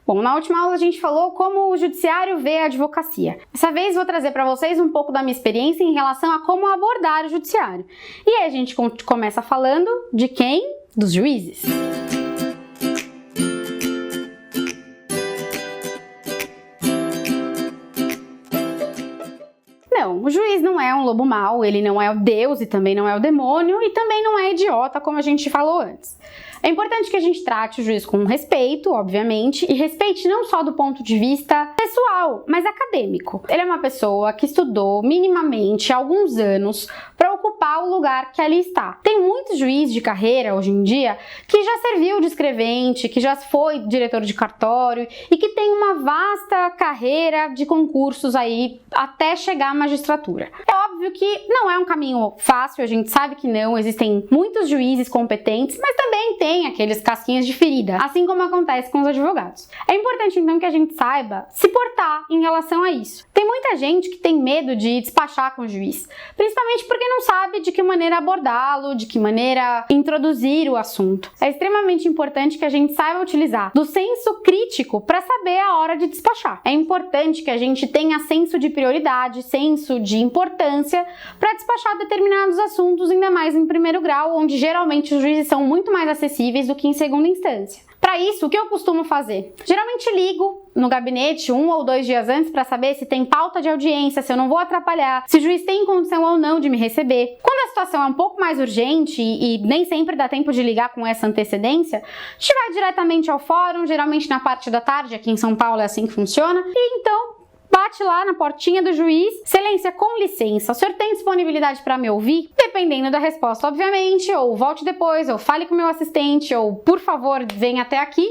Bom, na última aula a gente falou como o judiciário vê a advocacia. Dessa vez vou trazer para vocês um pouco da minha experiência em relação a como abordar o judiciário. E aí a gente começa falando de quem? Dos juízes. Não, o juiz não é um lobo mau, ele não é o Deus e também não é o demônio e também não é idiota, como a gente falou antes. É importante que a gente trate o juiz com respeito, obviamente, e respeite não só do ponto de vista pessoal, mas acadêmico. Ele é uma pessoa que estudou minimamente há alguns anos para ocupar o lugar que ali está. Tem muitos juízes de carreira hoje em dia que já serviu de escrevente, que já foi diretor de cartório e que tem uma vasta carreira de concursos aí até chegar à magistratura. É óbvio que não é um caminho fácil, a gente sabe que não, existem muitos juízes competentes, mas também tem aqueles casquinhas de ferida, assim como acontece com os advogados. É importante então que a gente saiba se portar em relação a isso. Tem muita gente que tem medo de despachar com o juiz, principalmente porque não sabe de que maneira abordá-lo, de que maneira introduzir o assunto. É extremamente importante que a gente saiba utilizar do senso crítico para saber a hora de despachar. É importante que a gente tenha senso de prioridade, senso de importância para despachar determinados assuntos, ainda mais em primeiro grau, onde geralmente os juízes são muito mais acessíveis do que em segunda instância. Para isso, o que eu costumo fazer? Geralmente ligo no gabinete 1 ou 2 dias antes para saber se tem pauta de audiência, se eu não vou atrapalhar, se o juiz tem condição ou não de me receber. Quando a situação é um pouco mais urgente e nem sempre dá tempo de ligar com essa antecedência, a gente vai diretamente ao fórum, geralmente na parte da tarde, aqui em São Paulo é assim que funciona, e então bate lá na portinha do juiz: excelência, com licença, o senhor tem disponibilidade para me ouvir? Dependendo da resposta, obviamente, ou volte depois, ou fale com o meu assistente, ou por favor, venha até aqui,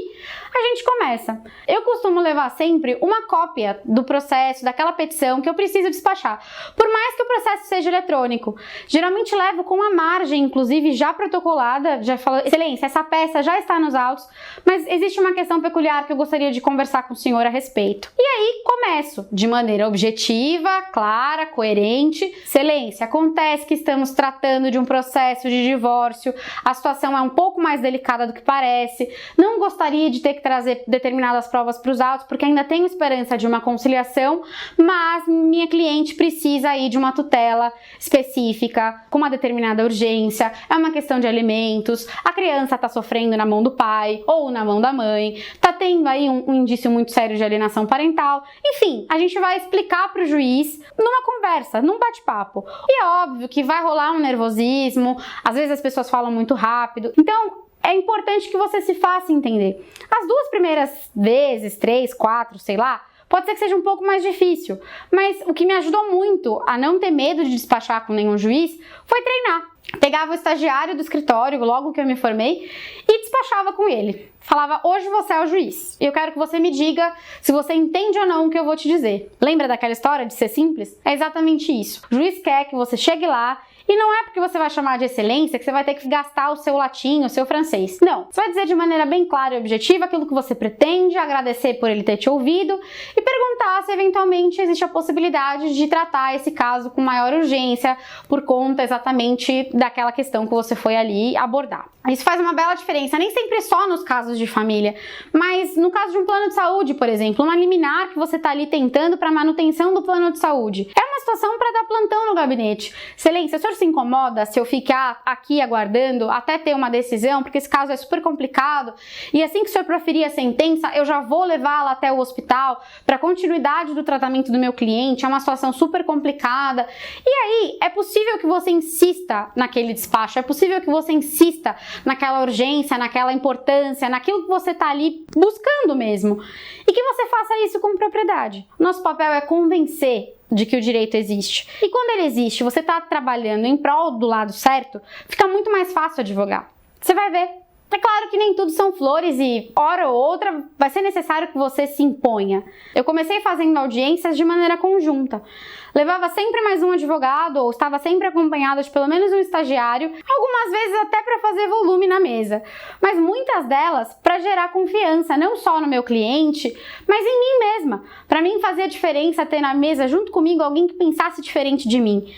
a gente começa. Eu costumo levar sempre uma cópia do processo, daquela petição que eu preciso despachar, por mais que o processo seja eletrônico. Geralmente levo com a margem, inclusive, já protocolada, já falo: excelência, essa peça já está nos autos, mas existe uma questão peculiar que eu gostaria de conversar com o senhor a respeito. E aí começo de maneira objetiva, clara, coerente. Excelência, acontece que estamos tratando de um processo de divórcio, a situação é um pouco mais delicada do que parece, não gostaria de ter que trazer determinadas provas para os autos, porque ainda tenho esperança de uma conciliação, mas minha cliente precisa aí de uma tutela específica, com uma determinada urgência, é uma questão de alimentos, a criança está sofrendo na mão do pai ou na mão da mãe, está tendo aí um indício muito sério de alienação parental, enfim, a gente vai explicar para o juiz numa conversa, num bate-papo. E é óbvio que vai rolar um nervosismo, às vezes as pessoas falam muito rápido, então é importante que você se faça entender. As 2 primeiras vezes, 3, 4, sei lá, pode ser que seja um pouco mais difícil, mas o que me ajudou muito a não ter medo de despachar com nenhum juiz foi treinar. Pegava o estagiário do escritório, logo que eu me formei, e despachava com ele. Falava: hoje você é o juiz, e eu quero que você me diga se você entende ou não o que eu vou te dizer. Lembra daquela história de ser simples? É exatamente isso. O juiz quer que você chegue lá, e não é porque você vai chamar de excelência que você vai ter que gastar o seu latim, o seu francês. Não, você vai dizer de maneira bem clara e objetiva aquilo que você pretende, agradecer por ele ter te ouvido e perguntar se eventualmente existe a possibilidade de tratar esse caso com maior urgência por conta exatamente daquela questão que você foi ali abordar. Isso faz uma bela diferença, nem sempre só nos casos de família, mas no caso de um plano de saúde, por exemplo, uma liminar que você está ali tentando para manutenção do plano de saúde. É uma situação para dar plantão no gabinete. Excelência, o senhor se incomoda se eu ficar aqui aguardando até ter uma decisão, porque esse caso é super complicado, e assim que o senhor proferir a sentença, eu já vou levá-la até o hospital para continuidade do tratamento do meu cliente, é uma situação super complicada. E aí, é possível que você insista naquele despacho, é possível que você insista naquela urgência, naquela importância, naquilo que você está ali buscando mesmo, e que você faça isso com propriedade. Nosso papel é convencer de que o direito existe. E quando ele existe, você está trabalhando em prol do lado certo, fica muito mais fácil advogar. Você vai ver. É claro que nem tudo são flores e, hora ou outra, vai ser necessário que você se imponha. Eu comecei fazendo audiências de maneira conjunta. Levava sempre mais um advogado ou estava sempre acompanhada de pelo menos um estagiário, algumas vezes até para fazer volume na mesa. Mas muitas delas para gerar confiança, não só no meu cliente, mas em mim mesma. Para mim fazia diferença ter na mesa junto comigo alguém que pensasse diferente de mim.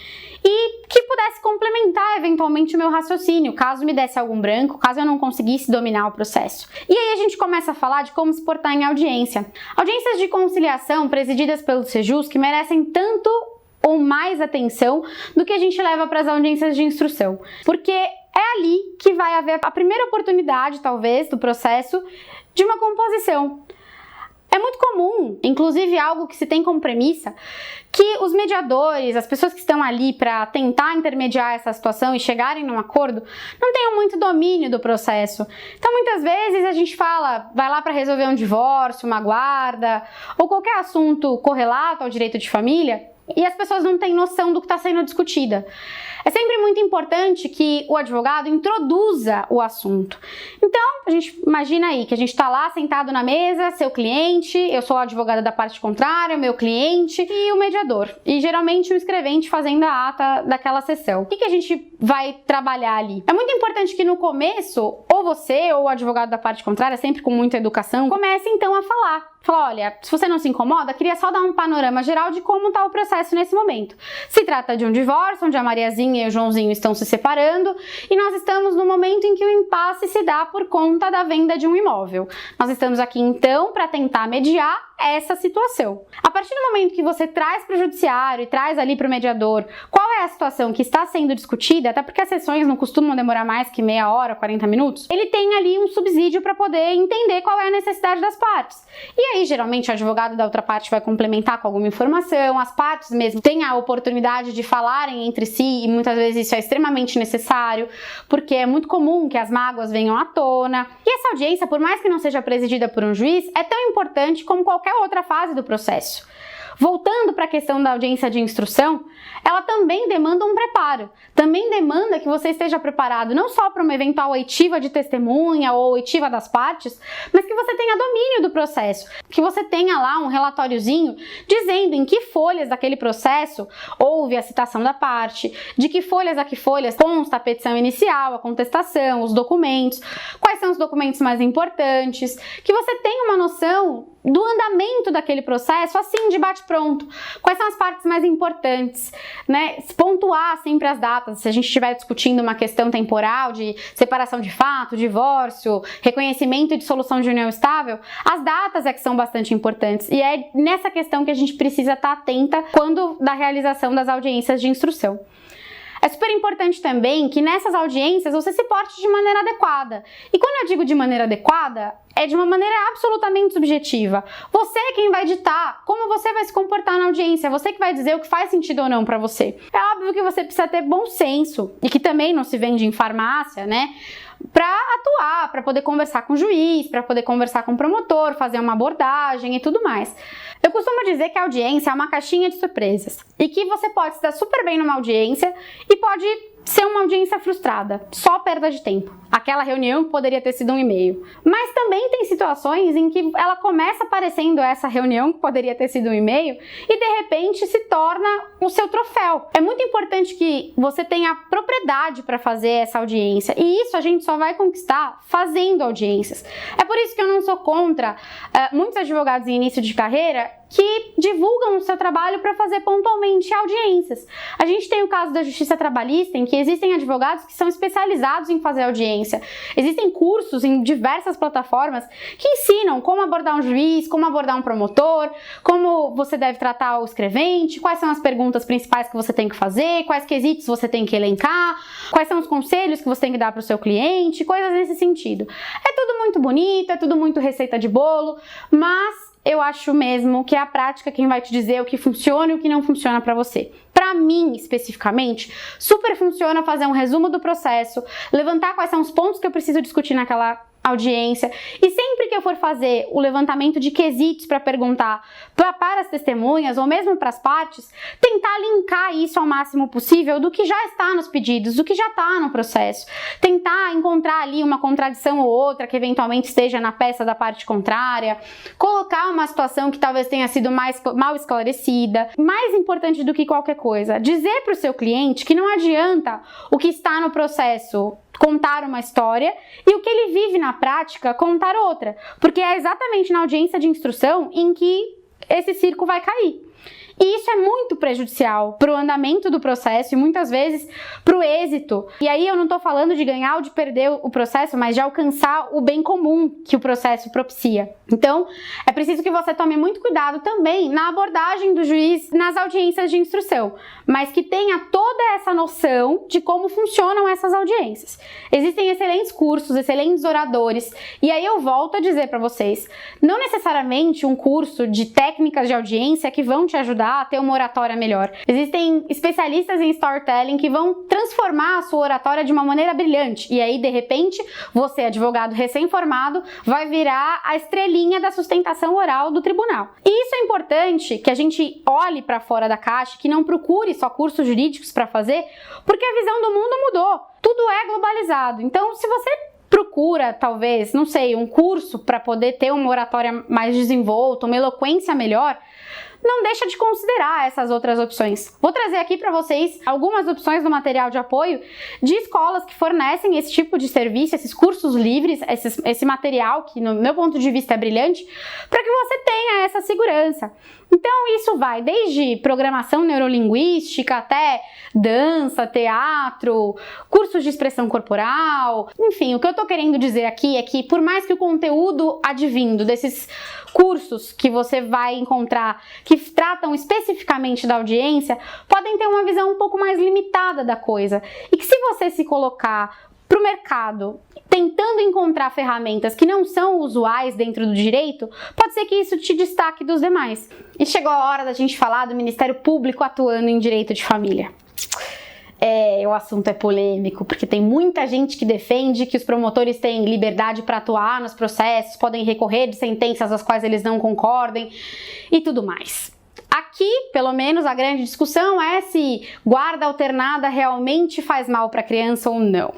e que pudesse complementar eventualmente o meu raciocínio, caso me desse algum branco, caso eu não conseguisse dominar o processo. E aí a gente começa a falar de como se portar em audiência. Audiências de conciliação presididas pelo Sejusc que merecem tanto ou mais atenção do que a gente leva para as audiências de instrução, porque é ali que vai haver a primeira oportunidade, talvez, do processo de uma composição. É muito comum, inclusive algo que se tem como premissa, que os mediadores, as pessoas que estão ali para tentar intermediar essa situação e chegarem num acordo, não tenham muito domínio do processo. Então, muitas vezes a gente fala, vai lá para resolver um divórcio, uma guarda, ou qualquer assunto correlato ao direito de família, e as pessoas não têm noção do que está sendo discutida. É sempre muito importante que o advogado introduza o assunto. Então, a gente imagina aí que a gente está lá sentado na mesa, seu cliente, eu sou a advogada da parte contrária, o meu cliente e o mediador. E geralmente o escrevente fazendo a ata daquela sessão. O que a gente vai trabalhar ali? É muito importante que no começo, ou você ou o advogado da parte contrária, sempre com muita educação, comece então a falar. Fala, olha, se você não se incomoda, queria só dar um panorama geral de como está o processo nesse momento. Se trata de um divórcio, onde a Mariazinha e o Joãozinho estão se separando, e nós estamos no momento em que o impasse se dá por conta da venda de um imóvel. Nós estamos aqui então para tentar mediar essa situação. A partir do momento que você traz para o judiciário e traz ali para o mediador qual é a situação que está sendo discutida, até porque as sessões não costumam demorar mais que meia hora, 40 minutos, ele tem ali um subsídio para poder entender qual é a necessidade das partes. E aí, geralmente, o advogado da outra parte vai complementar com alguma informação, as partes mesmo têm a oportunidade de falarem entre si e muitas vezes isso é extremamente necessário, porque é muito comum que as mágoas venham à tona. E essa audiência, por mais que não seja presidida por um juiz, é tão importante como qualquer outra fase do processo. Voltando para a questão da audiência de instrução, ela também demanda um preparo, também demanda que você esteja preparado não só para uma eventual oitiva de testemunha ou oitiva das partes, mas que você tenha domínio do processo, que você tenha lá um relatóriozinho dizendo em que folhas daquele processo houve a citação da parte, de que folhas a que folhas consta a petição inicial, a contestação, os documentos, quais são os documentos mais importantes, que você tenha uma noção do andamento daquele processo, assim, de bate-pronto. Quais são as partes mais importantes, né? Pontuar sempre as datas, se a gente estiver discutindo uma questão temporal de separação de fato, divórcio, reconhecimento e dissolução de união estável, as datas é que são bastante importantes. E é nessa questão que a gente precisa estar atenta quando da realização das audiências de instrução. É super importante também que nessas audiências você se porte de maneira adequada. E quando eu digo de maneira adequada, é de uma maneira absolutamente subjetiva. Você é quem vai ditar como você vai se comportar na audiência, você que vai dizer o que faz sentido ou não para você. É óbvio que você precisa ter bom senso e que também não se vende em farmácia, né? Para atuar, para poder conversar com o juiz, para poder conversar com o promotor, fazer uma abordagem e tudo mais. Eu costumo dizer que a audiência é uma caixinha de surpresas e que você pode estar super bem numa audiência e pode ser uma audiência frustrada, só perda de tempo. Aquela reunião poderia ter sido um e-mail. Mas também tem situações em que ela começa aparecendo essa reunião que poderia ter sido um e-mail e de repente se torna o seu troféu. É muito importante que você tenha propriedade para fazer essa audiência e isso a gente só vai conquistar fazendo audiências. É por isso que eu não sou contra muitos advogados em início de carreira que divulgam o seu trabalho para fazer pontualmente audiências. A gente tem o caso da Justiça Trabalhista, em que existem advogados que são especializados em fazer audiência. Existem cursos em diversas plataformas que ensinam como abordar um juiz, como abordar um promotor, como você deve tratar o escrevente, quais são as perguntas principais que você tem que fazer, quais quesitos você tem que elencar, quais são os conselhos que você tem que dar para o seu cliente, coisas nesse sentido. É tudo muito bonito, é tudo muito receita de bolo, mas eu acho mesmo que é a prática quem vai te dizer o que funciona e o que não funciona para você. Para mim, especificamente, super funciona fazer um resumo do processo, levantar quais são os pontos que eu preciso discutir naquela audiência e sempre que eu for fazer o levantamento de quesitos para perguntar para as testemunhas ou mesmo para as partes, tentar linkar isso ao máximo possível do que já está nos pedidos, do que já está no processo. Tentar encontrar ali uma contradição ou outra que eventualmente esteja na peça da parte contrária, colocar uma situação que talvez tenha sido mal esclarecida. Mais importante do que qualquer coisa, dizer para o seu cliente que não adianta o que está no processo contar uma história e o que ele vive na prática contar outra, porque é exatamente na audiência de instrução em que esse circo vai cair. E isso é muito prejudicial para o andamento do processo e muitas vezes para o êxito. E aí eu não estou falando de ganhar ou de perder o processo, mas de alcançar o bem comum que o processo propicia. Então, é preciso que você tome muito cuidado também na abordagem do juiz nas audiências de instrução, mas que tenha toda essa noção de como funcionam essas audiências. Existem excelentes cursos, excelentes oradores, e aí eu volto a dizer para vocês, não necessariamente um curso de técnicas de audiência que vão te ajudar a ter uma oratória melhor. Existem especialistas em storytelling que vão transformar a sua oratória de uma maneira brilhante, e aí de repente, você, advogado recém-formado, vai virar a estrelinha da sustentação oral do tribunal. E isso é importante que a gente olhe para fora da caixa, que não procure só cursos jurídicos para fazer, porque a visão do mundo mudou. Tudo é globalizado. Então, se você procura, talvez, não sei, um curso para poder ter uma oratória mais desenvolta, uma eloquência melhor, não deixa de considerar essas outras opções. Vou trazer aqui para vocês algumas opções no material de apoio de escolas que fornecem esse tipo de serviço, esses cursos livres, esse material que, no meu ponto de vista, é brilhante, para que você tenha essa segurança. Então, isso vai desde programação neurolinguística até dança, teatro, cursos de expressão corporal. Enfim, o que eu tô querendo dizer aqui é que, por mais que o conteúdo advindo desses cursos que você vai encontrar, que tratam especificamente da audiência, podem ter uma visão um pouco mais limitada da coisa. E que se você se colocar para o mercado tentando encontrar ferramentas que não são usuais dentro do direito, pode ser que isso te destaque dos demais. E chegou a hora da gente falar do Ministério Público atuando em direito de família. O assunto é polêmico, porque tem muita gente que defende que os promotores têm liberdade para atuar nos processos, podem recorrer de sentenças às quais eles não concordem e tudo mais. Aqui, pelo menos, a grande discussão é se guarda alternada realmente faz mal para a criança ou não.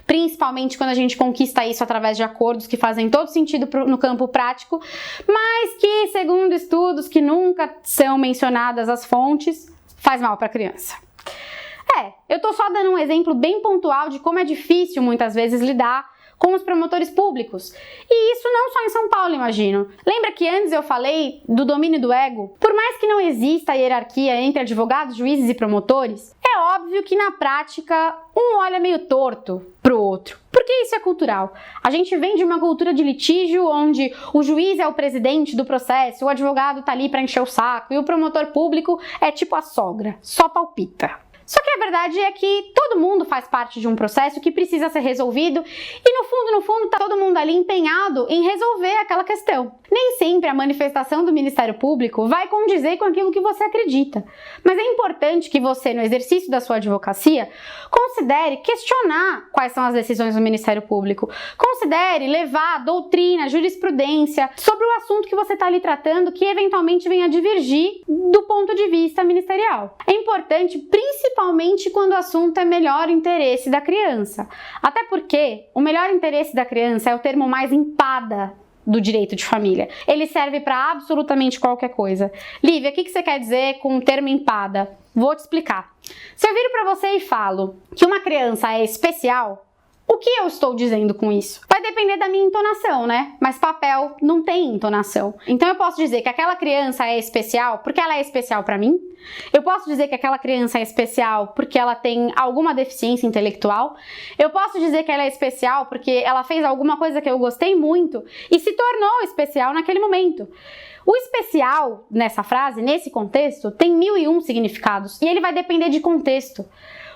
Principalmente quando a gente conquista isso através de acordos que fazem todo sentido no campo prático, mas que, segundo estudos que nunca são mencionadas as fontes, faz mal para a criança. Eu tô só dando um exemplo bem pontual de como é difícil muitas vezes lidar com os promotores públicos. E isso não só em São Paulo, imagino. Lembra que antes eu falei do domínio do ego? Por mais que não exista hierarquia entre advogados, juízes e promotores, é óbvio que na prática um olha meio torto pro outro. Porque isso é cultural. A gente vem de uma cultura de litígio onde o juiz é o presidente do processo, o advogado tá ali para encher o saco e o promotor público é tipo a sogra, só palpita. Só que a verdade é que todo mundo faz parte de um processo que precisa ser resolvido e no fundo, tá todo mundo ali empenhado em resolver aquela questão. Nem sempre a manifestação do Ministério Público vai condizer com aquilo que você acredita, mas é importante que você, no exercício da sua advocacia, considere questionar quais são as decisões do Ministério Público, considere levar doutrina, jurisprudência sobre o assunto que você está ali tratando que eventualmente venha divergir do ponto de vista ministerial. É importante, principalmente quando o assunto é melhor interesse da criança. Até porque o melhor interesse da criança é o termo mais empada do direito de família. Ele serve para absolutamente qualquer coisa. Lívia, o que você quer dizer com o termo empada? Vou te explicar. Se eu viro para você e falo que uma criança é especial, o que eu estou dizendo com isso? Vai depender da minha entonação, né? Mas papel não tem entonação. Então eu posso dizer que aquela criança é especial porque ela é especial para mim. Eu posso dizer que aquela criança é especial porque ela tem alguma deficiência intelectual. Eu posso dizer que ela é especial porque ela fez alguma coisa que eu gostei muito e se tornou especial naquele momento. O especial, nessa frase, nesse contexto, tem 1001 significados e ele vai depender de contexto.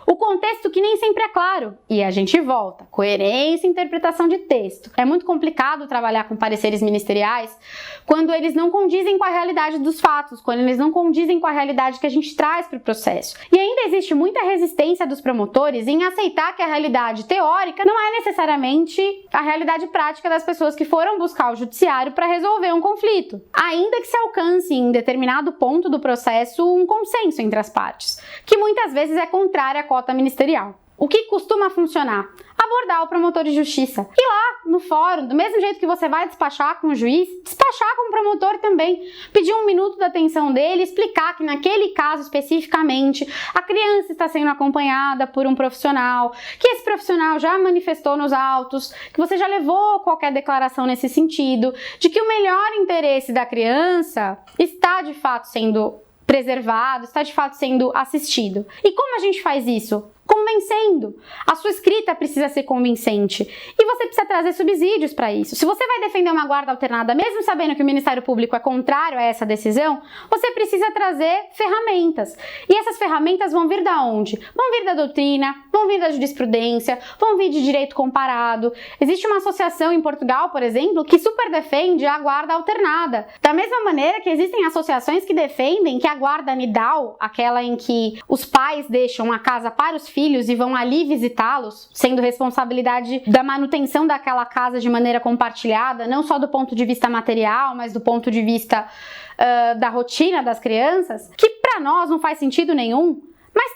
O contexto que nem sempre é claro. E a gente volta. Coerência e interpretação de texto. É muito complicado trabalhar com pareceres ministeriais quando eles não condizem com a realidade dos fatos, quando eles não condizem com a realidade que a gente traz para o processo. E ainda existe muita resistência dos promotores em aceitar que a realidade teórica não é necessariamente a realidade prática das pessoas que foram buscar o judiciário para resolver um conflito. Ainda que se alcance em determinado ponto do processo um consenso entre as partes, que muitas vezes é contrário à cota ministerial. O que costuma funcionar? Abordar o promotor de justiça. Ir lá no fórum, do mesmo jeito que você vai despachar com o juiz, despachar com o promotor também. Pedir 1 minuto da atenção dele, explicar que naquele caso especificamente a criança está sendo acompanhada por um profissional, que esse profissional já manifestou nos autos, que você já levou qualquer declaração nesse sentido, de que o melhor interesse da criança está de fato sendo preservado, está de fato sendo assistido. E como a gente faz isso? Convencendo. A sua escrita precisa ser convincente e você precisa trazer subsídios para isso. Se você vai defender uma guarda alternada, mesmo sabendo que o Ministério Público é contrário a essa decisão, você precisa trazer ferramentas. E essas ferramentas vão vir da onde? Vão vir da doutrina, vão vir da jurisprudência, vão vir de direito comparado. Existe uma associação em Portugal, por exemplo, que super defende a guarda alternada. Da mesma maneira que existem associações que defendem que a guarda nidal, aquela em que os pais deixam a casa para os filhos e vão ali visitá-los, sendo responsabilidade da manutenção daquela casa de maneira compartilhada, não só do ponto de vista material, mas do ponto de vista da rotina das crianças, que para nós não faz sentido nenhum, mas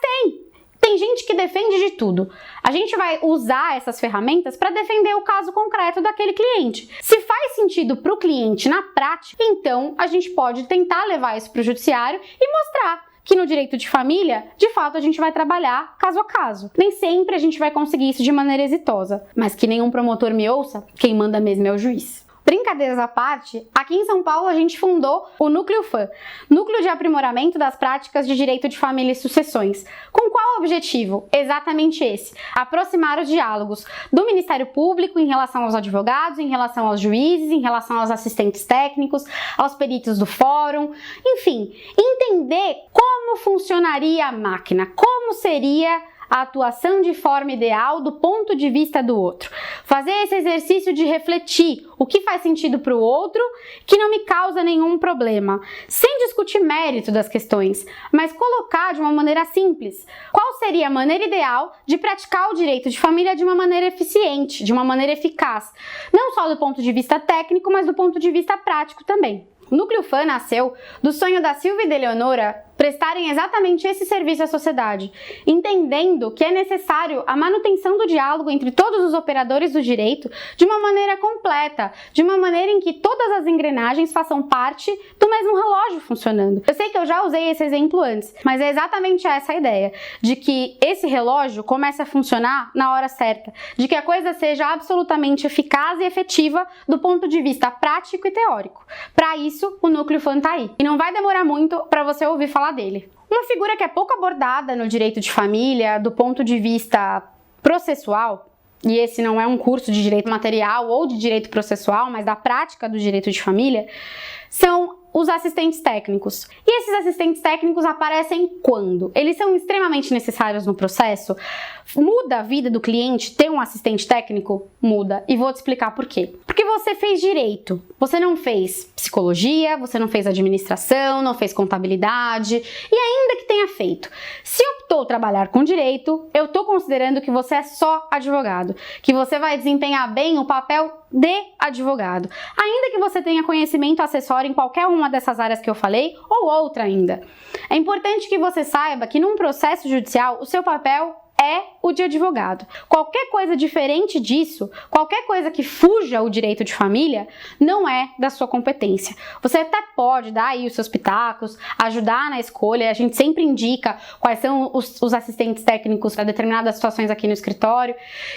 tem gente que defende de tudo. A gente vai usar essas ferramentas para defender o caso concreto daquele cliente. Se faz sentido para o cliente na prática, então a gente pode tentar levar isso para o judiciário e mostrar que no direito de família, de fato, a gente vai trabalhar caso a caso. Nem sempre a gente vai conseguir isso de maneira exitosa, mas que nenhum promotor me ouça, quem manda mesmo é o juiz. Brincadeiras à parte, aqui em São Paulo a gente fundou o Núcleo FAM, Núcleo de Aprimoramento das Práticas de Direito de Família e Sucessões. Com qual objetivo? Exatamente esse: aproximar os diálogos do Ministério Público em relação aos advogados, em relação aos juízes, em relação aos assistentes técnicos, aos peritos do fórum, enfim, entender como funcionaria a máquina, como seria a atuação de forma ideal do ponto de vista do outro. Fazer esse exercício de refletir o que faz sentido para o outro, que não me causa nenhum problema, sem discutir mérito das questões, mas colocar de uma maneira simples qual seria a maneira ideal de praticar o direito de família de uma maneira eficiente, de uma maneira eficaz, não só do ponto de vista técnico, mas do ponto de vista prático também. O Núcleo FAM nasceu do sonho da Silvia e da Eleonora prestarem exatamente esse serviço à sociedade, entendendo que é necessário a manutenção do diálogo entre todos os operadores do direito de uma maneira completa, de uma maneira em que todas as engrenagens façam parte do mesmo relógio funcionando. Eu sei que eu já usei esse exemplo antes, mas é exatamente essa a ideia, de que esse relógio comece a funcionar na hora certa, de que a coisa seja absolutamente eficaz e efetiva do ponto de vista prático e teórico. Para isso, o Núcleo FAM tá aí. E não vai demorar muito para você ouvir falar dele. Uma figura que é pouco abordada no direito de família do ponto de vista processual, e esse não é um curso de direito material ou de direito processual, mas da prática do direito de família, são os assistentes técnicos. E esses assistentes técnicos aparecem quando? Eles são extremamente necessários no processo? Muda a vida do cliente ter um assistente técnico? Muda. E vou te explicar por quê. Porque você fez direito, você não fez psicologia, você não fez administração, não fez contabilidade, e ainda que tenha feito, se optou trabalhar com direito, eu estou considerando que você é só advogado, que você vai desempenhar bem o papel de advogado, ainda que você tenha conhecimento acessório em qualquer uma dessas áreas que eu falei, ou outra ainda. É importante que você saiba que num processo judicial, o seu papel é o de advogado. Qualquer coisa diferente disso, qualquer coisa que fuja o direito de família, não é da sua competência. Você até pode dar aí os seus pitacos, ajudar na escolha, a gente sempre indica quais são os assistentes técnicos para determinadas situações aqui no escritório,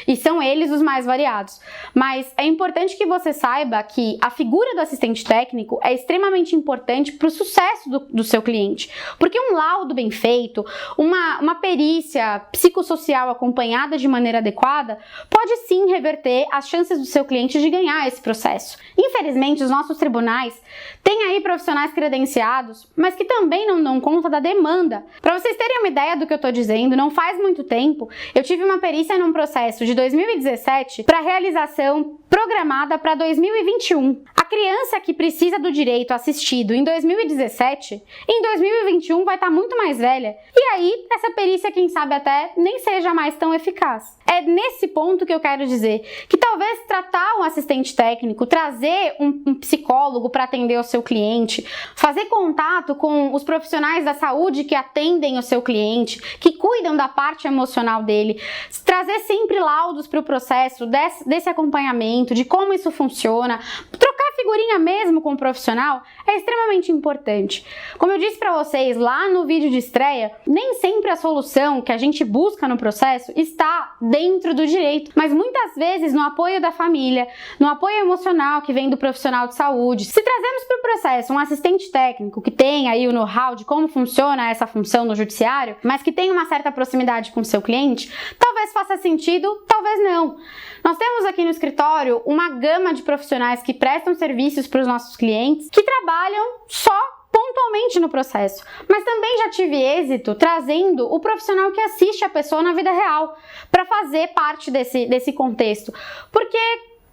e são eles os mais variados. Mas é importante que você saiba que a figura do assistente técnico é extremamente importante para o sucesso do seu cliente, porque um laudo bem feito, uma perícia psicossocial acompanhada de maneira adequada, pode sim reverter as chances do seu cliente de ganhar esse processo. Infelizmente, os nossos tribunais têm aí profissionais credenciados, mas que também não dão conta da demanda. Para vocês terem uma ideia do que eu estou dizendo, não faz muito tempo, eu tive uma perícia num processo de 2017 para realização programada para 2021. A criança que precisa do direito assistido em 2017, em 2021 vai estar muito mais velha. E aí, essa perícia, quem sabe até nem seja mais tão eficaz. É nesse ponto que eu quero dizer que talvez tratar um assistente técnico, trazer um psicólogo para atender o seu cliente, fazer contato com os profissionais da saúde que atendem o seu cliente, que cuidam da parte emocional dele, trazer sempre laudos para o processo desse acompanhamento, de como isso funciona, trocar figurinha mesmo com o profissional é extremamente importante. Como eu disse para vocês lá no vídeo de estreia, nem sempre a solução que a gente busca no processo está dentro do direito, mas muitas vezes no apoio da família, no apoio emocional que vem do profissional de saúde. Se trazemos para o processo um assistente técnico que tem aí o know-how de como funciona essa função no judiciário, mas que tem uma certa proximidade com o seu cliente, talvez faça sentido, talvez não. Nós temos aqui no escritório uma gama de profissionais que prestam serviços para os nossos clientes, que trabalham só pontualmente no processo, mas também já tive êxito trazendo o profissional que assiste a pessoa na vida real para fazer parte desse contexto, porque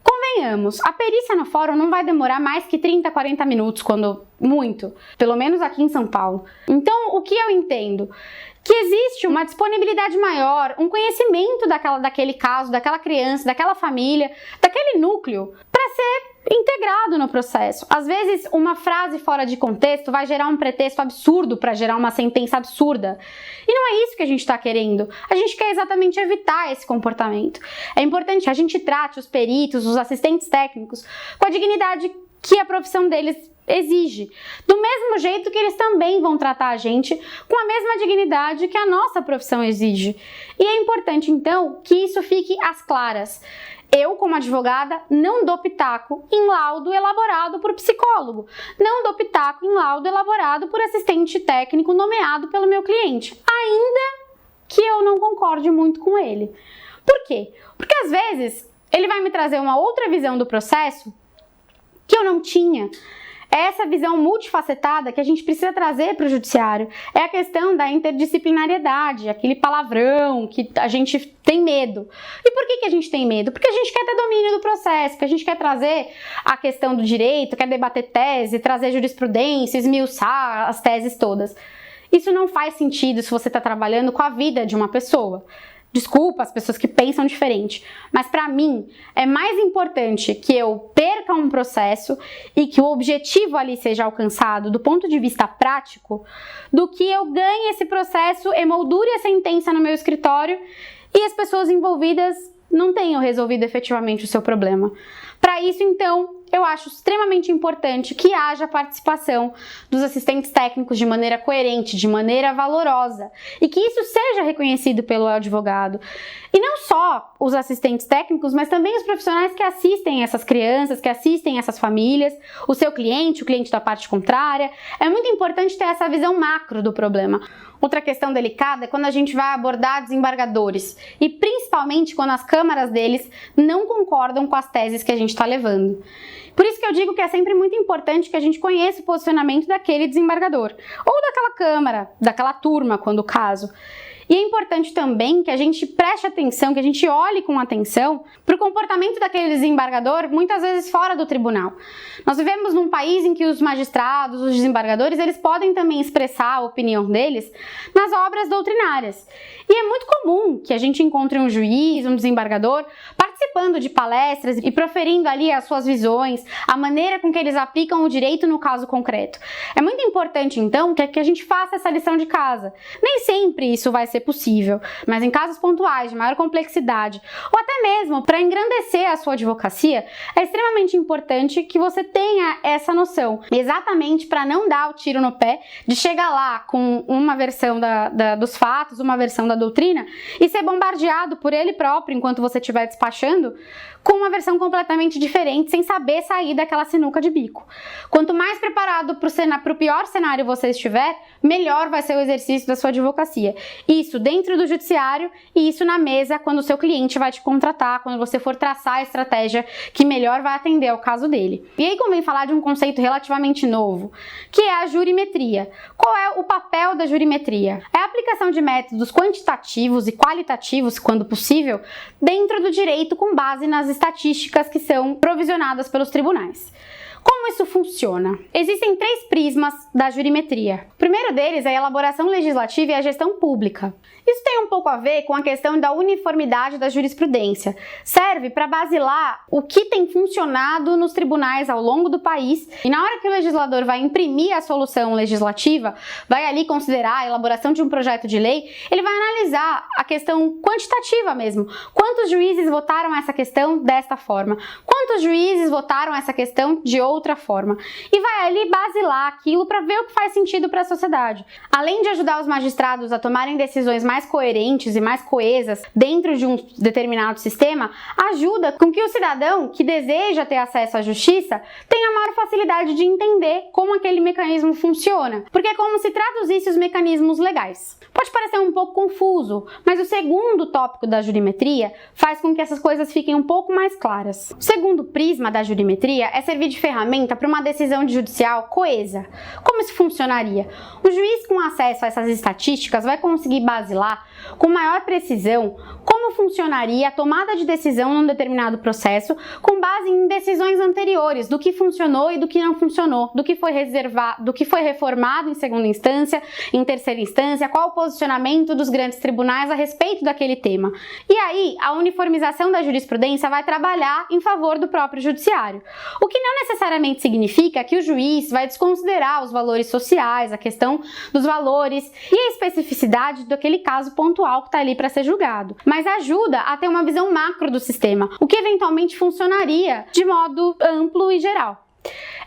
convenhamos, a perícia no fórum não vai demorar mais que 30, 40 minutos, quando muito, pelo menos aqui em São Paulo. Então, o que eu entendo? Que existe uma disponibilidade maior, um conhecimento daquele caso, daquela criança, daquela família, daquele núcleo, para ser integrado no processo. Às vezes, uma frase fora de contexto vai gerar um pretexto absurdo para gerar uma sentença absurda. E não é isso que a gente está querendo. A gente quer exatamente evitar esse comportamento. É importante que a gente trate os peritos, os assistentes técnicos, com a dignidade que a profissão deles exige. Do mesmo jeito que eles também vão tratar a gente com a mesma dignidade que a nossa profissão exige. E é importante, então, que isso fique às claras. Eu, como advogada, não dou pitaco em laudo elaborado por psicólogo. Não dou pitaco em laudo elaborado por assistente técnico nomeado pelo meu cliente. Ainda que eu não concorde muito com ele. Por quê? Porque às vezes ele vai me trazer uma outra visão do processo que eu não tinha. É essa visão multifacetada que a gente precisa trazer para o judiciário. É a questão da interdisciplinariedade, aquele palavrão que a gente tem medo. E por que a gente tem medo? Porque a gente quer ter domínio do processo, porque a gente quer trazer a questão do direito, quer debater tese, trazer jurisprudência, esmiuçar as teses todas. Isso não faz sentido se você está trabalhando com a vida de uma pessoa. Desculpa as pessoas que pensam diferente, mas para mim é mais importante que eu perca um processo e que o objetivo ali seja alcançado do ponto de vista prático, do que eu ganhe esse processo, emoldure a sentença no meu escritório e as pessoas envolvidas não tenham resolvido efetivamente o seu problema. Para isso, então, eu acho extremamente importante que haja participação dos assistentes técnicos de maneira coerente, de maneira valorosa, e que isso seja reconhecido pelo advogado. E não só os assistentes técnicos, mas também os profissionais que assistem essas crianças, que assistem essas famílias, o seu cliente, o cliente da parte contrária. É muito importante ter essa visão macro do problema. Outra questão delicada é quando a gente vai abordar desembargadores, e principalmente quando as câmaras deles não concordam com as teses que a gente está levando. Por isso que eu digo que é sempre muito importante que a gente conheça o posicionamento daquele desembargador, ou daquela câmara, daquela turma, quando o caso. E é importante também que a gente preste atenção, que a gente olhe com atenção para o comportamento daquele desembargador, muitas vezes fora do tribunal. Nós vivemos num país em que os magistrados, os desembargadores, eles podem também expressar a opinião deles nas obras doutrinárias. E é muito comum que a gente encontre um juiz, um desembargador, participando de palestras e proferindo ali as suas visões, a maneira com que eles aplicam o direito no caso concreto. É muito importante, então, que a gente faça essa lição de casa. Nem sempre isso vai ser possível, mas em casos pontuais de maior complexidade, ou até mesmo para engrandecer a sua advocacia, é extremamente importante que você tenha essa noção, exatamente para não dar o tiro no pé de chegar lá com uma versão dos fatos, uma versão da doutrina e ser bombardeado por ele próprio enquanto você estiver despachando com uma versão completamente diferente, sem saber sair daquela sinuca de bico. Quanto mais preparado para o pior cenário você estiver, melhor vai ser o exercício da sua advocacia. Isso dentro do judiciário e isso na mesa quando o seu cliente vai te contratar, quando você for traçar a estratégia que melhor vai atender ao caso dele. E aí convém falar de um conceito relativamente novo, que é a jurimetria. Qual é o papel da jurimetria? É a aplicação de métodos quantitativos e qualitativos, quando possível, dentro do direito com base nas estatísticas que são provisionadas pelos tribunais. Como Como isso funciona? Existem 3 prismas da jurimetria. O primeiro deles é a elaboração legislativa e a gestão pública. Isso tem um pouco a ver com a questão da uniformidade da jurisprudência. Serve para basilar o que tem funcionado nos tribunais ao longo do país, e na hora que o legislador vai imprimir a solução legislativa, vai ali considerar a elaboração de um projeto de lei, ele vai analisar a questão quantitativa mesmo. Quantos juízes votaram essa questão desta forma? Quantos juízes votaram essa questão de outra forma? E vai ali basilar aquilo para ver o que faz sentido para a sociedade. Além de ajudar os magistrados a tomarem decisões mais coerentes e mais coesas dentro de um determinado sistema, ajuda com que o cidadão que deseja ter acesso à justiça tenha maior facilidade de entender como aquele mecanismo funciona, porque é como se traduzisse os mecanismos legais. Pode parecer um pouco confuso, mas o segundo tópico da jurimetria faz com que essas coisas fiquem um pouco mais claras. O segundo prisma da jurimetria é servir de ferramenta para uma decisão judicial coesa. Como isso funcionaria? O juiz com acesso a essas estatísticas vai conseguir basilar com maior precisão como funcionaria a tomada de decisão num determinado processo com base em decisões anteriores, do que funcionou e do que não funcionou, do que foi reservado, do que foi reformado em segunda instância, em terceira instância, qual o posicionamento dos grandes tribunais a respeito daquele tema. E aí, a uniformização da jurisprudência vai trabalhar em favor do próprio judiciário, o que não necessariamente significa que o juiz vai desconsiderar os valores sociais, a questão dos valores e a especificidade daquele caso pontual que está ali para ser julgado, mas ajuda a ter uma visão macro do sistema, o que eventualmente funcionaria de modo amplo e geral.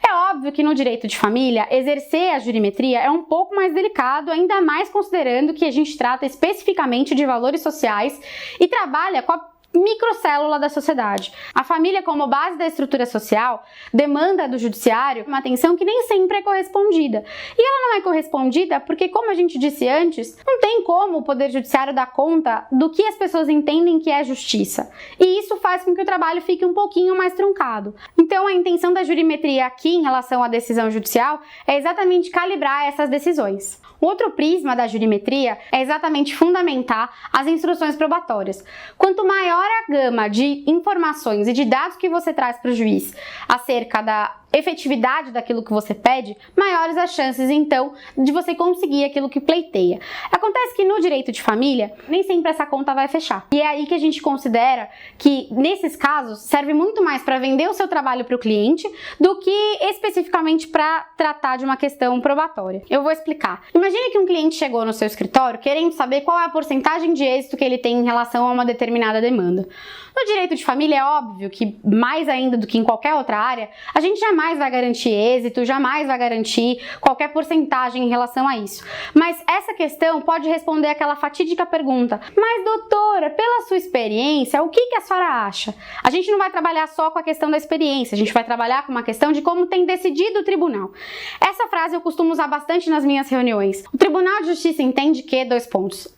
É óbvio que no direito de família, exercer a jurimetria é um pouco mais delicado, ainda mais considerando que a gente trata especificamente de valores sociais e trabalha com a microcélula da sociedade. A família, como base da estrutura social, demanda do judiciário uma atenção que nem sempre é correspondida. E ela não é correspondida porque, como a gente disse antes, não tem como o Poder Judiciário dar conta do que as pessoas entendem que é justiça. E isso faz com que o trabalho fique um pouquinho mais truncado. Então, a intenção da jurimetria aqui em relação à decisão judicial é exatamente calibrar essas decisões. O outro prisma da jurimetria é exatamente fundamentar as instruções probatórias. Quanto maior a gama de informações e de dados que você traz para o juiz acerca da efetividade daquilo que você pede, maiores as chances, então, de você conseguir aquilo que pleiteia. Acontece que no direito de família, nem sempre essa conta vai fechar. E é aí que a gente considera que, nesses casos, serve muito mais para vender o seu trabalho para o cliente do que especificamente para tratar de uma questão probatória. Eu vou explicar. Imagine que um cliente chegou no seu escritório querendo saber qual é a porcentagem de êxito que ele tem em relação a uma determinada demanda. No direito de família, é óbvio que, mais ainda do que em qualquer outra área, a gente jamais vai garantir êxito, jamais vai garantir qualquer porcentagem em relação a isso. Mas essa questão pode responder aquela fatídica pergunta: mas doutora, pela sua experiência, o que a senhora acha? A gente não vai trabalhar só com a questão da experiência, a gente vai trabalhar com uma questão de como tem decidido o tribunal. Essa frase eu costumo usar bastante nas minhas reuniões. O Tribunal de Justiça entende que...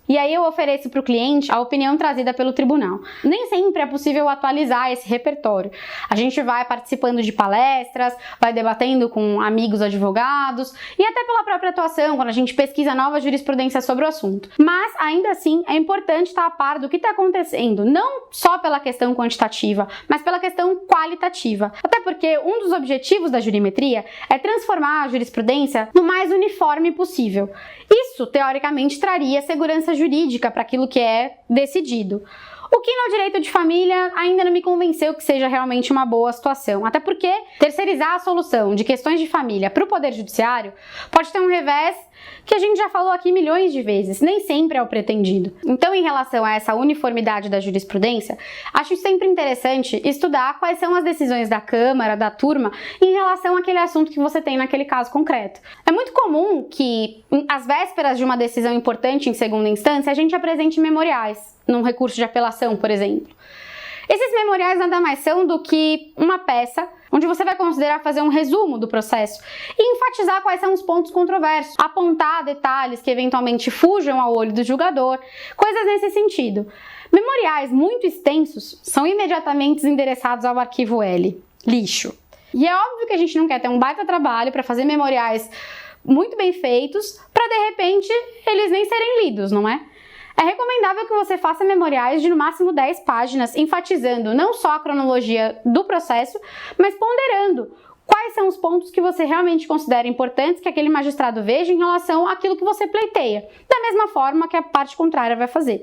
E aí eu ofereço para o cliente a opinião trazida pelo tribunal. Nem sempre é possível atualizar esse repertório. A gente vai participando de palestras, vai debatendo com amigos advogados e até pela própria atuação, quando a gente pesquisa nova jurisprudência sobre o assunto. Mas, ainda assim, é importante estar a par do que está acontecendo, não só pela questão quantitativa, mas pela questão qualitativa. Até porque um dos objetivos da jurimetria é transformar a jurisprudência no mais uniforme possível. Isso, teoricamente, traria segurança jurídica para aquilo que é decidido. O que no direito de família ainda não me convenceu que seja realmente uma boa situação. Até porque terceirizar a solução de questões de família para o Poder Judiciário pode ter um revés que a gente já falou aqui milhões de vezes, nem sempre é o pretendido. Então, em relação a essa uniformidade da jurisprudência, acho sempre interessante estudar quais são as decisões da Câmara, da turma, em relação àquele assunto que você tem naquele caso concreto. É muito comum que, às vésperas de uma decisão importante em segunda instância, a gente apresente memoriais, num recurso de apelação, por exemplo. Esses memoriais nada mais são do que uma peça onde você vai considerar fazer um resumo do processo e enfatizar quais são os pontos controversos, apontar detalhes que eventualmente fujam ao olho do julgador, coisas nesse sentido. Memoriais muito extensos são imediatamente endereçados ao arquivo L, lixo. E é óbvio que a gente não quer ter um baita trabalho para fazer memoriais muito bem feitos para, de repente, eles nem serem lidos, não é? É recomendável que você faça memoriais de no máximo 10 páginas, enfatizando não só a cronologia do processo, mas ponderando quais são os pontos que você realmente considera importantes que aquele magistrado veja em relação àquilo que você pleiteia, da mesma forma que a parte contrária vai fazer.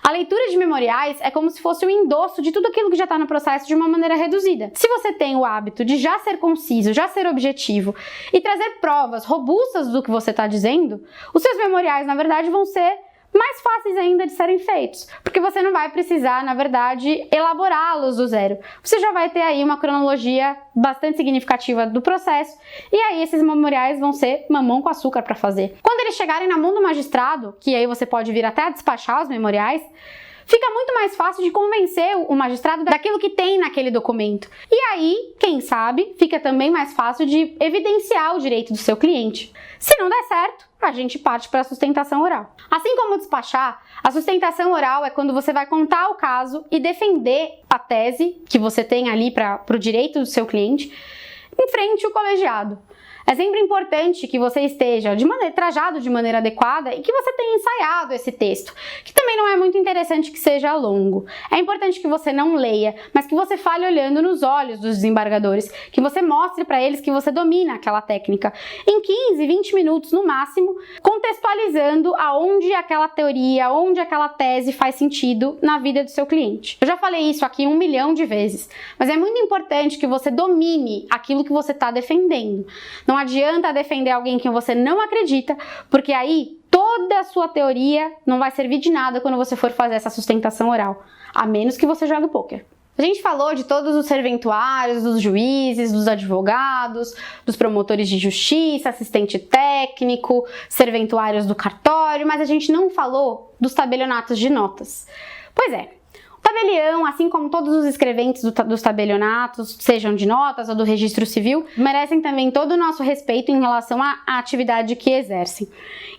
A leitura de memoriais é como se fosse um endosso de tudo aquilo que já está no processo de uma maneira reduzida. Se você tem o hábito de já ser conciso, já ser objetivo e trazer provas robustas do que você está dizendo, os seus memoriais, na verdade, vão ser mais fáceis ainda de serem feitos, porque você não vai precisar, na verdade, elaborá-los do zero. Você já vai ter aí uma cronologia bastante significativa do processo, e aí esses memoriais vão ser mamão com açúcar para fazer. Quando eles chegarem na mão do magistrado, que aí você pode vir até a despachar os memoriais, fica muito mais fácil de convencer o magistrado daquilo que tem naquele documento. E aí, quem sabe, fica também mais fácil de evidenciar o direito do seu cliente. Se não der certo, a gente parte para a sustentação oral. Assim como despachar, a sustentação oral é quando você vai contar o caso e defender a tese que você tem ali para o direito do seu cliente em frente ao colegiado. É sempre importante que você esteja trajado de maneira adequada e que você tenha ensaiado esse texto, que também não é muito interessante que seja longo. É importante que você não leia, mas que você fale olhando nos olhos dos desembargadores, que você mostre para eles que você domina aquela técnica. Em 15, 20 minutos no máximo, contextualizando aonde aquela teoria, onde aquela tese faz sentido na vida do seu cliente. Eu já falei isso aqui 1 milhão de vezes, mas é muito importante que você domine aquilo que você está defendendo. Não adianta defender alguém que você não acredita, porque aí toda a sua teoria não vai servir de nada quando você for fazer essa sustentação oral, a menos que você jogue pôquer. A gente falou de todos os serventuários, dos juízes, dos advogados, dos promotores de justiça, assistente técnico, serventuários do cartório, mas a gente não falou dos tabelionatos de notas. Pois é. O tabelião, assim como todos os escreventes dos tabelionatos, sejam de notas ou do registro civil, merecem também todo o nosso respeito em relação à atividade que exercem.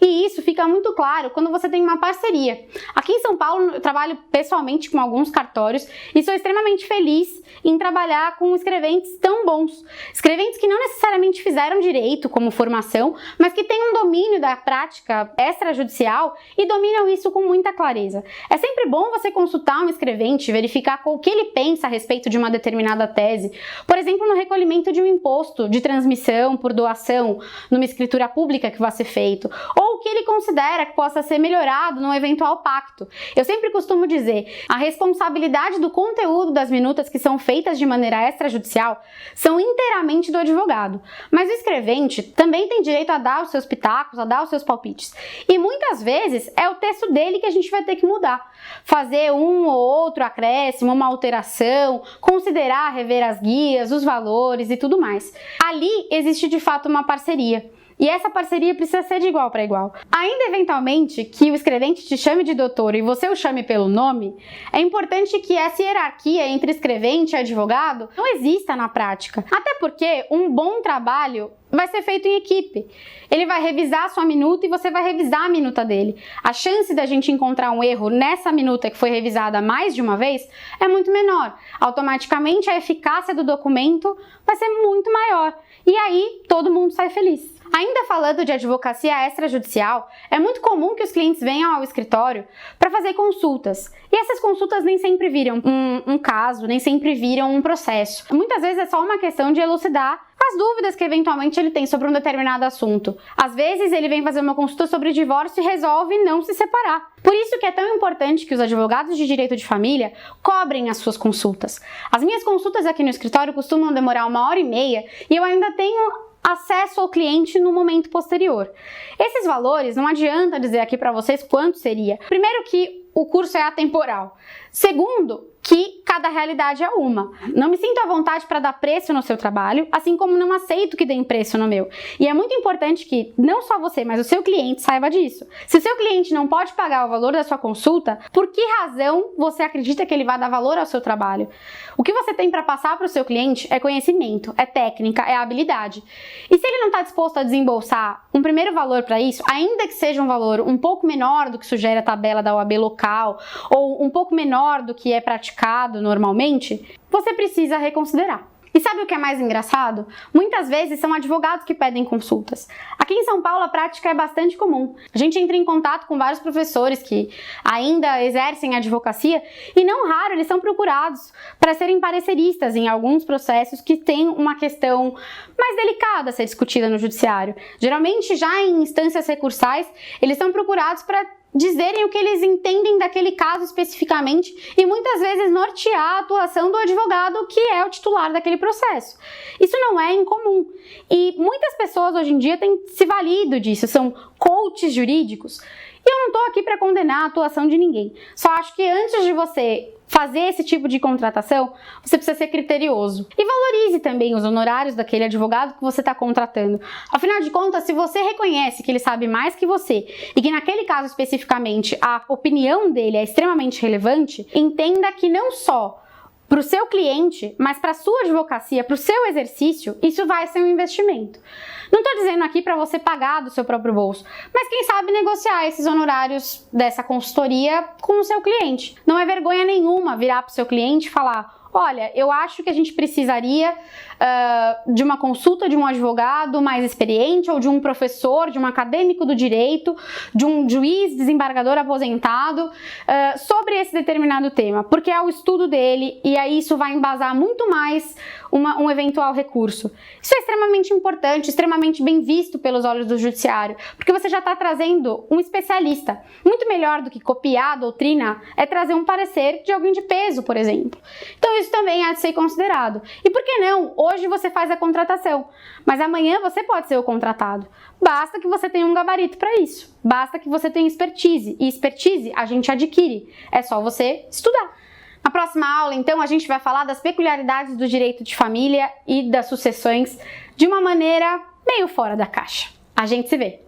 E isso fica muito claro quando você tem uma parceria. Aqui em São Paulo, eu trabalho pessoalmente com alguns cartórios e sou extremamente feliz em trabalhar com escreventes tão bons. Escreventes que não necessariamente fizeram direito como formação, mas que têm um domínio da prática extrajudicial e dominam isso com muita clareza. É sempre bom você consultar um escrevente, verificar o que ele pensa a respeito de uma determinada tese. Por exemplo, no recolhimento de um imposto de transmissão por doação numa escritura pública que vai ser feito, ou o que ele considera que possa ser melhorado num eventual pacto. Eu sempre costumo dizer, a responsabilidade do conteúdo das minutas que são feitas de maneira extrajudicial são inteiramente do advogado, mas o escrevente também tem direito a dar os seus pitacos, a dar os seus palpites. E muitas vezes é o texto dele que a gente vai ter que mudar, fazer um ou outro acréscimo, uma alteração, considerar rever as guias, os valores e tudo mais. Ali existe de fato uma parceria. E essa parceria precisa ser de igual para igual. Ainda eventualmente que o escrevente te chame de doutor e você o chame pelo nome, é importante que essa hierarquia entre escrevente e advogado não exista na prática. Até porque um bom trabalho vai ser feito em equipe. Ele vai revisar a sua minuta e você vai revisar a minuta dele. A chance da gente encontrar um erro nessa minuta que foi revisada mais de uma vez é muito menor. Automaticamente a eficácia do documento vai ser muito maior. E aí todo mundo sai feliz. Ainda falando de advocacia extrajudicial, é muito comum que os clientes venham ao escritório para fazer consultas. E essas consultas nem sempre viram um caso, nem sempre viram um processo. Muitas vezes é só uma questão de elucidar as dúvidas que eventualmente ele tem sobre um determinado assunto. Às vezes ele vem fazer uma consulta sobre divórcio e resolve não se separar. Por isso que é tão importante que os advogados de direito de família cobrem as suas consultas. As minhas consultas aqui no escritório costumam demorar 1h30 e eu ainda tenho acesso ao cliente no momento posterior. Esses valores, não adianta dizer aqui para vocês quanto seria. Primeiro que o curso é atemporal. Segundo, que cada realidade é uma. Não me sinto à vontade para dar preço no seu trabalho, assim como não aceito que deem preço no meu. E é muito importante que não só você, mas o seu cliente saiba disso. Se o seu cliente não pode pagar o valor da sua consulta, por que razão você acredita que ele vai dar valor ao seu trabalho? O que você tem para passar para o seu cliente é conhecimento, é técnica, é habilidade. E se ele não está disposto a desembolsar um primeiro valor para isso, ainda que seja um valor um pouco menor do que sugere a tabela da OAB local, ou um pouco menor do que é praticado normalmente, você precisa reconsiderar. E sabe o que é mais engraçado? Muitas vezes são advogados que pedem consultas. Aqui em São Paulo a prática é bastante comum. A gente entra em contato com vários professores que ainda exercem a advocacia e não raro eles são procurados para serem pareceristas em alguns processos que têm uma questão mais delicada a ser discutida no judiciário. Geralmente já em instâncias recursais eles são procurados para dizerem o que eles entendem daquele caso especificamente e muitas vezes nortear a atuação do advogado que é o titular daquele processo. Isso não é incomum e muitas pessoas hoje em dia têm se valido disso, são coaches jurídicos. E eu não estou aqui para condenar a atuação de ninguém, só acho que antes de você fazer esse tipo de contratação, você precisa ser criterioso. E valorize também os honorários daquele advogado que você está contratando. Afinal de contas, se você reconhece que ele sabe mais que você e que naquele caso especificamente a opinião dele é extremamente relevante, entenda que não só para o seu cliente, mas para a sua advocacia, para o seu exercício, isso vai ser um investimento. Não estou dizendo aqui para você pagar do seu próprio bolso, mas quem sabe negociar esses honorários dessa consultoria com o seu cliente. Não é vergonha nenhuma virar para o seu cliente e falar: olha, eu acho que a gente precisaria de uma consulta de um advogado mais experiente ou de um professor, de um acadêmico do direito, de um juiz, desembargador aposentado sobre esse determinado tema, porque é o estudo dele e aí isso vai embasar muito mais um eventual recurso. Isso é extremamente importante, extremamente bem visto pelos olhos do judiciário, porque você já está trazendo um especialista. Muito melhor do que copiar a doutrina é trazer um parecer de alguém de peso, por exemplo. Então isso também há de ser considerado. E por que não? Hoje você faz a contratação, mas amanhã você pode ser o contratado. Basta que você tenha um gabarito para isso. Basta que você tenha expertise. E expertise a gente adquire. É só você estudar. Na próxima aula, então, a gente vai falar das peculiaridades do direito de família e das sucessões de uma maneira meio fora da caixa. A gente se vê!